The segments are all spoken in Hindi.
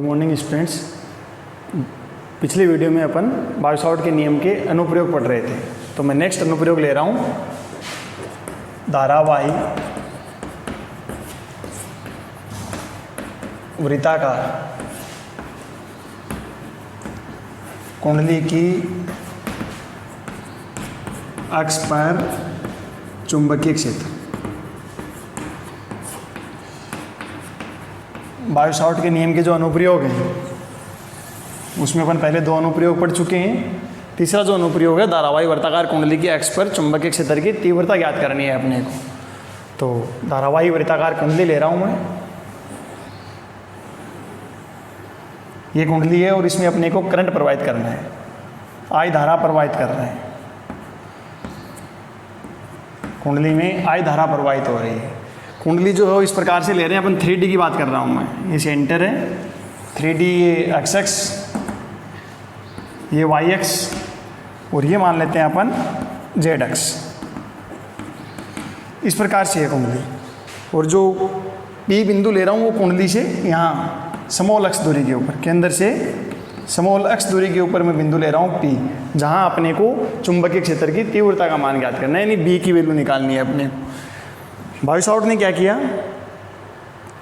Good morning students. पिछले वीडियो में अपन बायोसावर्ट के नियम के अनुप्रयोग पढ़ रहे थे, तो मैं नेक्स्ट अनुप्रयोग ले रहा हूँ धारावाही वृत्ताकार कुंडली की अक्ष पर चुंबकीय क्षेत्र। बायोसावर्ट के नियम के जो अनुप्रयोग हैं उसमें अपन पहले दो अनुप्रयोग पढ़ चुके हैं। तीसरा जो अनुप्रयोग है धारावाही वृत्ताकार कुंडली की अक्ष पर चुंबकीय क्षेत्र की तीव्रता ज्ञात करनी है अपने को। तो धारावाही वृत्ताकार कुंडली ले रहा हूँ मैं, ये कुंडली है और इसमें अपने को करंट प्रवाहित करना है, आई धारा प्रवाहित करना है। कुंडली में आई धारा प्रवाहित हो रही है। कुंडली जो है इस प्रकार से ले रहे हैं अपन, 3D की बात कर रहा हूँ मैं। ये सेंटर है 3D, ये एक्स एक्स, ये वाई एक्स और ये मान लेते हैं अपन जेड एक्स। इस प्रकार से है कुंडली। और जो P बिंदु ले रहा हूँ वो कुंडली से यहाँ समोल अक्ष दूरी के ऊपर, केंद्र से समोल अक्ष दूरी के ऊपर मैं बिंदु ले रहा हूँ P, जहाँ अपने को चुंबकीय क्षेत्र की तीव्रता का मान ज्ञात करना है, यानी B की वैल्यू निकालनी है अपने को। बायोसावर्ट ने क्या किया,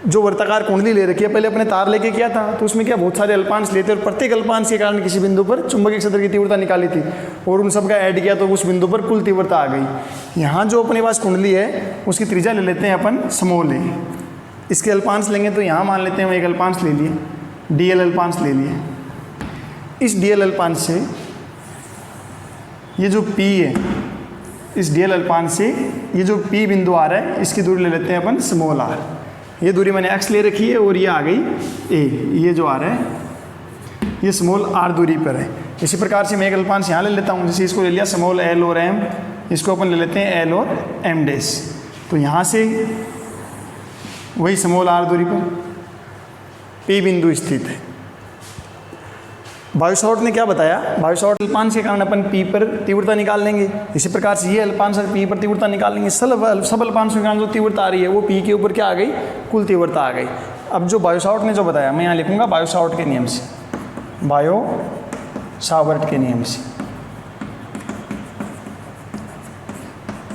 जो वृत्ताकार कुंडली ले रखी है, पहले अपने तार लेके किया था, तो उसमें क्या बहुत सारे अल्पांश लेते और प्रत्येक अल्पांश के कारण किसी बिंदु पर चुंबकीय क्षेत्र की तीव्रता निकाली थी और उन सब का ऐड किया तो उस बिंदु पर कुल तीव्रता आ गई। यहाँ जो अपने पास कुंडली है उसकी त्रिज्या ले लेते हैं अपन समोल है। इसके अल्पांश लेंगे तो यहाँ मान लेते हैं एक अल्पांश ले लिए, DL अल्पांश ले लिए। इस DL अल्पांश से ये जो P है, इस DL अल्पांश से ये जो P बिंदु आ रहा है इसकी दूरी ले लेते हैं अपन स्मॉल r। ये दूरी मैंने x ले रखी है और ये आ गई a, ये जो आ रहा है ये स्मॉल r दूरी पर है। इसी प्रकार से मैं एक अल्पांश यहाँ ले लेता हूँ, जैसे इसको ले लिया स्मॉल l और m, इसको अपन ले लेते हैं l और m डैश। तो यहाँ से वही स्मॉल r दूरी पर P बिंदु स्थित है। बायोसावर्ट ने क्या बताया, बायोसावर्ट अल्पांश के कारण अपन P पर तीव्रता निकाल लेंगे। इसी प्रकार से ये अल्पांश P पर तीव्रता निकाल लेंगे। सब अल्पांश के कारण जो तीव्रता आ रही है वो P के ऊपर क्या आ गई, कुल तीव्रता आ गई। अब जो बायोसावर्ट ने जो बताया, मैं यहाँ लिखूंगा बायोसावर्ट के नियम से, बायोसावर्ट के नियम से।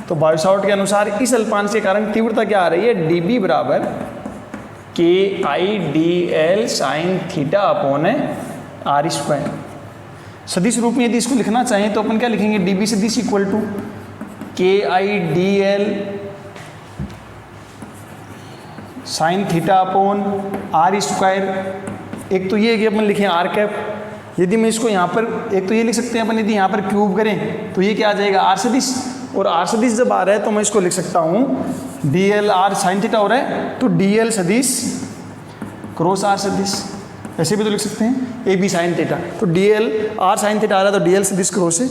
तो बायोसावर्ट के अनुसार इस अल्पांश के कारण तीव्रता क्या आ रही है, dB बराबर KIDL sine theta upon r square. सदिश रूप में यदि इसको लिखना चाहें तो अपन क्या लिखेंगे, dB सदिश equal to KIDL sine theta upon r square. एक तो ये है कि अपन लिखें r कैप। यदि मैं इसको यहाँ पर, एक तो ये लिख सकते हैं अपन, यदि यहाँ पर क्यूब करें तो ये क्या आ जाएगा, r सदिश। और r सदिश जब आ रहा है तो मैं इसको लिख सकता हूँ DL r साइन थीटा हो रहा है तो DL सदिश क्रॉस r सदिश, ऐसे भी तो लिख सकते हैं AB साइन थीटा। तो DL r साइन थीटा आ रहा है तो DL सदिश क्रॉस है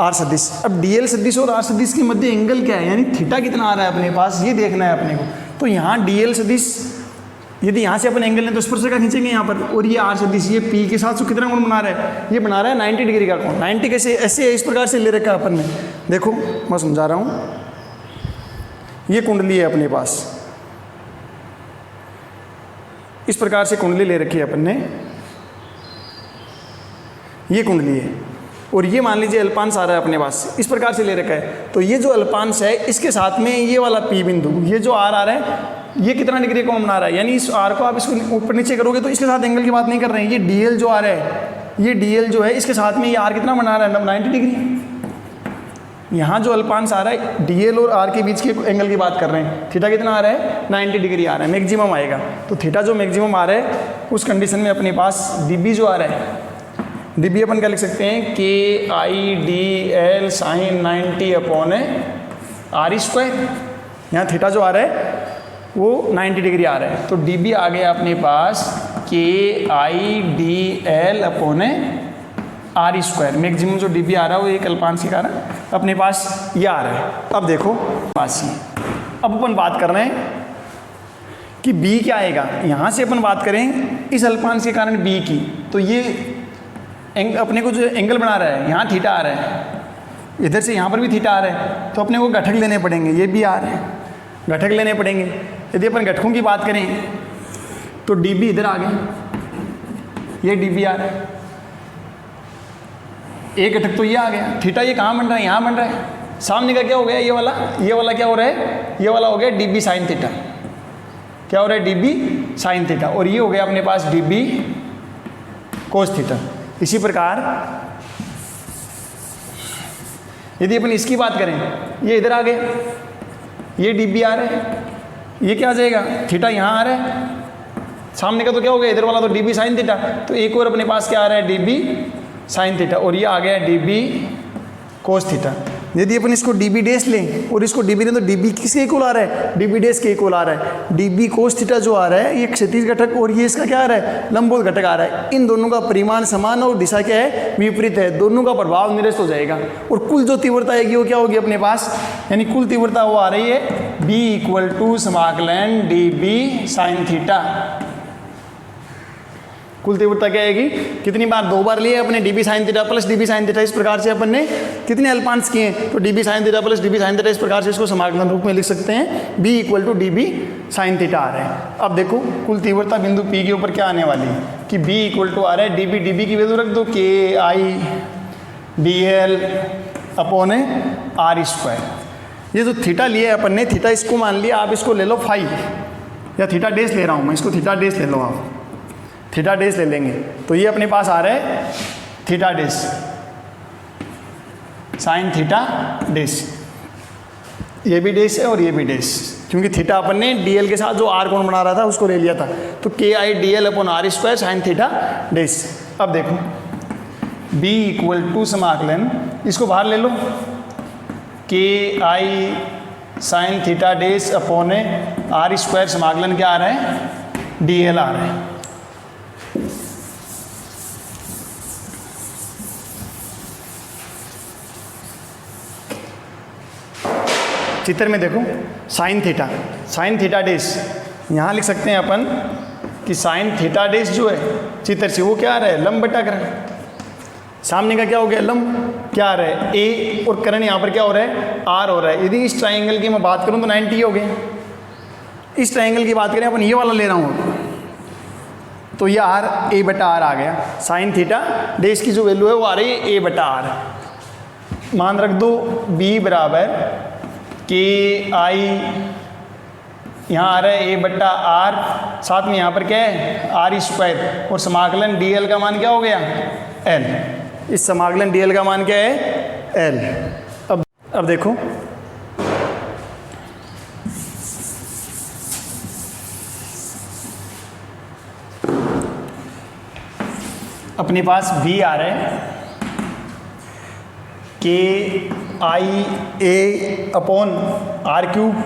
r सदिश। अब DL सदिश और r सदिश के मध्य एंगल क्या है, यानी थीटा कितना आ रहा है अपने पास, ये देखना है अपने को। तो यहाँ DL सदिश, यदि यहाँ से अपन एंगल लें तो स्पर्शरेखा खींचेंगे यहाँ पर, और ये r सदिश ये P के साथ कितना कोण बना रहा है, ये बना रहा है 90 डिग्री का कोण। 90 कैसे, ऐसे इस प्रकार से ले रखा है अपन ने। देखो मैं समझा रहा हूँ, ये कुंडली है अपने पास, इस प्रकार से कुंडली ले रखी है अपन ने, ये कुंडली है और ये मान लीजिए अल्पांश आ रहा है अपने पास, इस प्रकार से ले रखा है। तो ये जो अल्पांश है इसके साथ में ये वाला P बिंदु, ये जो R आ रहा है ये कितना डिग्री कोण बना रहा है, यानी इस R को आप इसको ऊपर नीचे करोगे तो इसके साथ एंगल की बात नहीं कर रहे हैं। ये DL जो आ रहा है, ये DL जो है इसके साथ में ये R कितना बना रहा है, 90 डिग्री। यहाँ जो अल्पांश आ रहा है DL और R के बीच के एंगल की बात कर रहे हैं, थीटा कितना आ रहा है, 90 डिग्री आ रहा है, मैक्सिमम आएगा। तो थीटा जो मैक्सिमम आ रहा है उस कंडीशन में अपने पास dB जो आ रहा है, dB अपन क्या लिख सकते हैं, KIDL sine 90 upon r square. यहाँ थीटा जो आ रहा है वो 90 डिग्री आ रहा है, तो dB आ गया अपने पास KIDL upon r square. Maximum जो dB आ रहा है वो एक अल्पांश के कारण अपने पास ये आ रहा है। अब देखो पास ही, अब अपन बात कर रहे हैं कि B क्या आएगा। यहाँ से अपन बात करें इस अल्पांश के कारण B की, तो ये अपने को जो एंगल बना रहा है यहाँ थीटा आ रहा है, इधर से यहाँ पर भी थीटा आ रहा है, तो अपने को घटक लेने पड़ेंगे, ये भी आ रहे हैं, घटक लेने पड़ेंगे। यदि अपन घटकों की बात करें तो dB इधर आ गए, ये डी बी आ रहा है। एक घटक तो ये आ गया, थीटा ये कहाँ बन रहा है, यहाँ बन रहा है। सामने का क्या हो गया, ये वाला क्या हो रहा है, ये वाला हो गया डी बी साइन थीटा। क्या हो रहा है, डी बी साइन थीटा, और ये हो गया अपने पास डी बी कोस थीटा। इसी प्रकार यदि अपन इसकी बात करें, ये इधर आ गया, ये डी बी आ रहा है, ये क्या आ जाएगा, थीटा यहाँ आ रहा है। सामने का तो क्या हो गया, इधर वाला तो डी बी साइन थीटा, तो एक और अपने पास क्या आ रहा है, डी बी साइन थीटा, और ये आ गया डी बी कोस थीटा। यदि अपन इसको डी बी डैश लें और इसको डी बी लें तो डी बी किसके इक्वल आ रहा है, डी बी डैश के इक्वल आ रहा है। डी बी कोस थीटा जो आ रहा है ये क्षैतिज घटक और ये इसका क्या आ रहा है, लंबवत घटक आ रहा है। इन दोनों का परिमाण समान और दिशा क्या है, विपरीत है। दोनों का प्रभाव निरस्त हो जाएगा और कुल जो तीव्रता आएगी वो क्या होगी अपने पास, यानी कुल तीव्रता वो आ रही है बी इक्वल टू समाकलन डी बी साइन थीटा। कुल तीव्रता क्या आएगी, कितनी बार, दो बार लिए अपने d B sine theta plus d B sine theta. इस प्रकार से अपन ने कितने अल्पांश किए, तो d B sine theta plus d B sine theta, इस प्रकार से इसको समाकलन रूप में लिख सकते हैं। B equal to D B sine theta आ रहा है। अब देखो कुल तीव्रता बिंदु पी के ऊपर क्या आने वाली है कि बी इक्वल टू आ रहा है डी बी की वैल्यू रख दो K I d l upon are square. ये जो थीटा लिया है अपन ने, थीटा इसको मान लिया, आप इसको ले लो फाइव, या थीटा डेश ले रहा हूँ मैं, इसको थीटा डेश ले लो, आप थीटा डेश ले लेंगे तो ये अपने पास आ रहा है theta dash sign theta dash. ये भी डेश है और ये भी डेश, क्योंकि थीटा अपन ने डीएल के साथ जो आर कोण बना रहा था उसको ले लिया था, तो K I d l upon are square sine theta dash. अब देखो b इक्वल टू समाकलन, इसको बाहर ले लो, K I sine theta dash upon are square समाकलन क्या आ रहा है, डी एल आ रहा है। चित्र में देखो साइन थीटा डेश, यहाँ लिख सकते हैं अपन कि साइन थीटा डेश जो है चित्र से वो क्या आ रहा है, लंब बटा करण। सामने का क्या हो गया, लंब क्या आ रहा है ए, और करण यहाँ पर क्या हो रहा है, आर हो रहा है। यदि इस ट्राइंगल की मैं बात करूँ तो 90 हो गए। इस ट्राइंगल की बात करें अपन, ये वाला ले रहा हूँ तो ये आर ए बटा आर आ गया। साइन थीटा डेश की जो वैल्यू है वो आ रही है ए बटा आर। मान रख दो बी बराबर के आई, यहाँ आ रहा है ए बट्टा आर, साथ में यहाँ पर क्या है आर स्क्वायर, और समाकलन डी एल का मान क्या हो गया, एल। इस समाकलन डी एल का मान क्या है, एल। अब देखो अपने पास बी आ रहा है K I A upon R cube,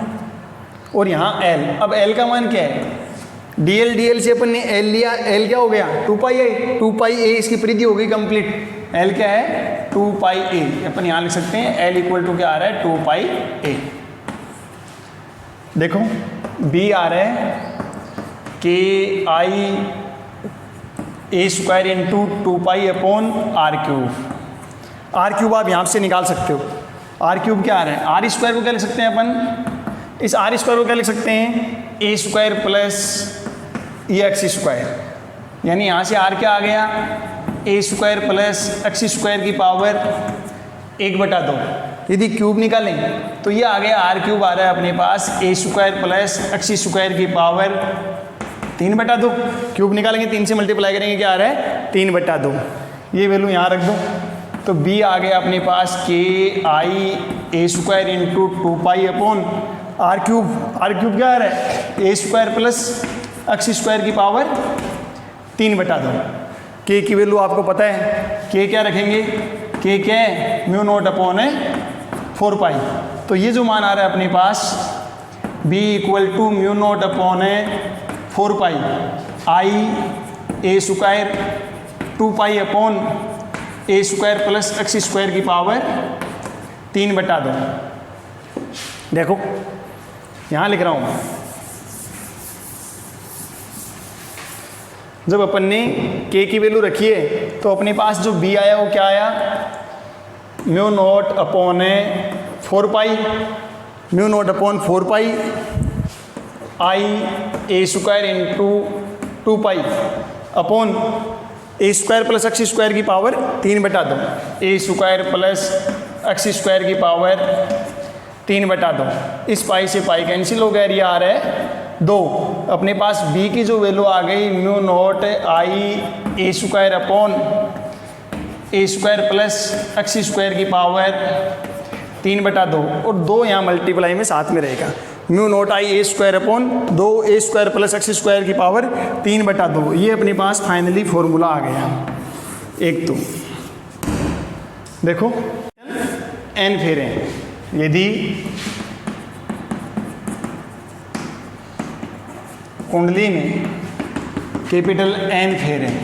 और यहाँ एल। अब एल का मान क्या है, डी एल से अपन ने एल लिया, एल क्या हो गया 2 पाई ए, इसकी परिधि हो गई कंप्लीट। एल क्या है 2 पाई ए, अपन यहाँ लिख सकते हैं एल इक्वल टू क्या आ रहा है 2 पाई ए। देखो बी आ रहा है K I A square into 2 pi upon R cube. R cube आप यहाँ से निकाल सकते हो, आर क्यूब क्या आ रहा है, आर स्क्वायर को क्या लिख सकते हैं अपन, इस आर स्क्वायर को क्या लिख सकते हैं, ए स्क्वायर प्लस ए एक्स स्क्वायर, यानी यहाँ से आर क्या आ गया, ए स्क्वायर प्लस एक्स स्क्वायर की पावर 1/2। यदि क्यूब निकालें तो ये आ गया आर क्यूब आ रहा है अपने पास ए स्क्वायर प्लस एक्स स्क्वायर की पावर 3/2। क्यूब निकालेंगे 3 से मल्टीप्लाई करेंगे क्या आ रहा है 3/2। ये वैल्यू यहाँ रख दो तो b आ गया अपने पास K I A square into 2 pi upon R cube. R cube क्या आ रहा है A square plus x square की पावर 3/2। के की वैल्यू आपको पता है, के क्या रखेंगे, के क्या है म्यू नॉट अपॉन 4 पाई। तो ये जो मान आ रहा है अपने पास b equal to mu naught upon 4 pi I A square 2 pi upon a square plus x square की पावर 3/2। देखो यहाँ लिख रहा हूँ, जब अपन ने के की वैल्यू रखी है तो अपने पास जो बी आया वो क्या आया, mu naught upon 4 pi, mu naught upon 4 pi I A square into 2 pi upon a square plus x square की पावर 3/2, ए स्क्वायर प्लस एक्स स्क्वायर की पावर 3/2। इस पाई से पाई कैंसिल हो गया, ये आ रहा है 2। अपने पास b की जो वैल्यू आ गई mu not I A square upon a square plus x square की पावर 3/2, और 2 यहाँ मल्टीप्लाई में साथ में रहेगा, mu not I A square upon 2 A square plus x square की पावर 3/2। ये अपने पास फाइनली फॉर्मूला आ गया। एक तो देखो n फेरें, यदि कुंडली में कैपिटल N फेरें,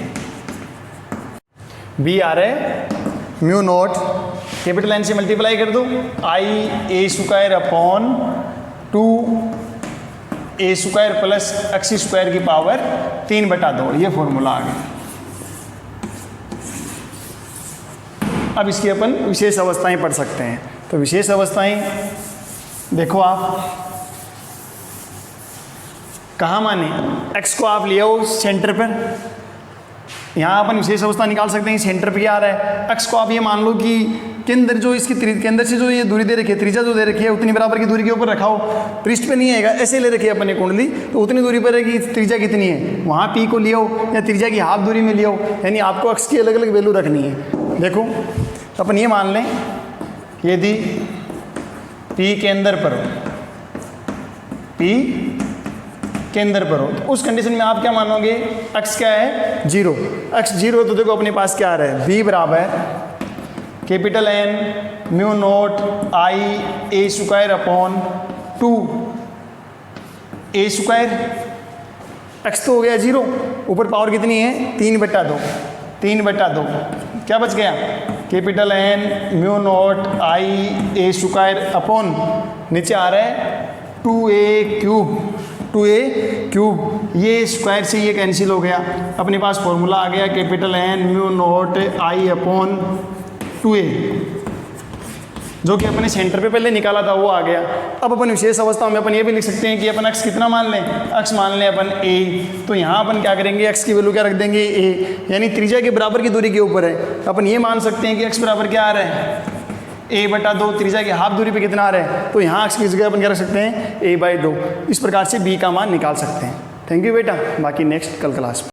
बी आ रहा है म्यू नॉट कैपिटल N से मल्टीप्लाई कर दो आई ए स्क्वायर अपॉन 2 ए स्क्वायर प्लस एक्स स्क्वायर की पावर 3/2। ये फॉर्मूला आ गया। अब इसकी अपन विशेष अवस्थाएं पढ़ सकते हैं। तो विशेष अवस्थाएं देखो, आप कहाँ माने, x को आप ले आओ सेंटर पर, यहाँ अपन विशेष अवस्था निकाल सकते हैं। सेंटर पे क्या आ रहा है, x को आप ये मान लो कि के अंदर जो इसकी केंद्र से जो ये दूरी दे रखी है, त्रिज्या जो दे रखी है, उतनी बराबर की दूरी के ऊपर रखा हो, पृष्ठ पे नहीं आएगा, ऐसे ले रखी है अपने कुंडली, तो उतनी दूरी पर है कि त्रिज्या कितनी है, वहाँ p को ले आओ या त्रिज्या की हाफ दूरी में ले आओ, यानी आपको x की अलग अलग वैल्यू रखनी है। देखो अपन ये मान लें यदि p केंद्र पर हो, p केंद्र पर हो, तो उस कंडीशन में आप क्या मानोगे, x क्या है 0, x 0 तो देखो अपने पास क्या आ रहा है, b बराबर capital N mu not I A square upon 2 A square, x तो हो गया 0, ऊपर पावर कितनी है 3/2, 3/2 क्या बच गया, capital N mu not I A square upon नीचे आ रहा है 2a क्यूब, ये स्क्वायर से ये कैंसिल हो गया, अपने पास फॉर्मूला आ गया capital N mu not I upon 2a, जो कि अपने सेंटर पे पहले निकाला था वो आ गया। अब अपन विशेष अवस्था में अपन ये भी लिख सकते हैं कि अपन x कितना मान लें, x मान लें अपन a, तो यहाँ अपन क्या करेंगे, x की वैल्यू क्या रख देंगे a, यानी त्रिज्या के बराबर की दूरी के ऊपर है। अपन ये मान सकते हैं कि x बराबर क्या आ रहा है a/2, त्रिज्या की हाफ दूरी पे कितना आ रहा है, तो यहाँ x की जगह अपन क्या रख सकते हैं a/2। इस प्रकार से b का मान निकाल सकते हैं। थैंक यू बेटा, बाकी नेक्स्ट कल क्लास में।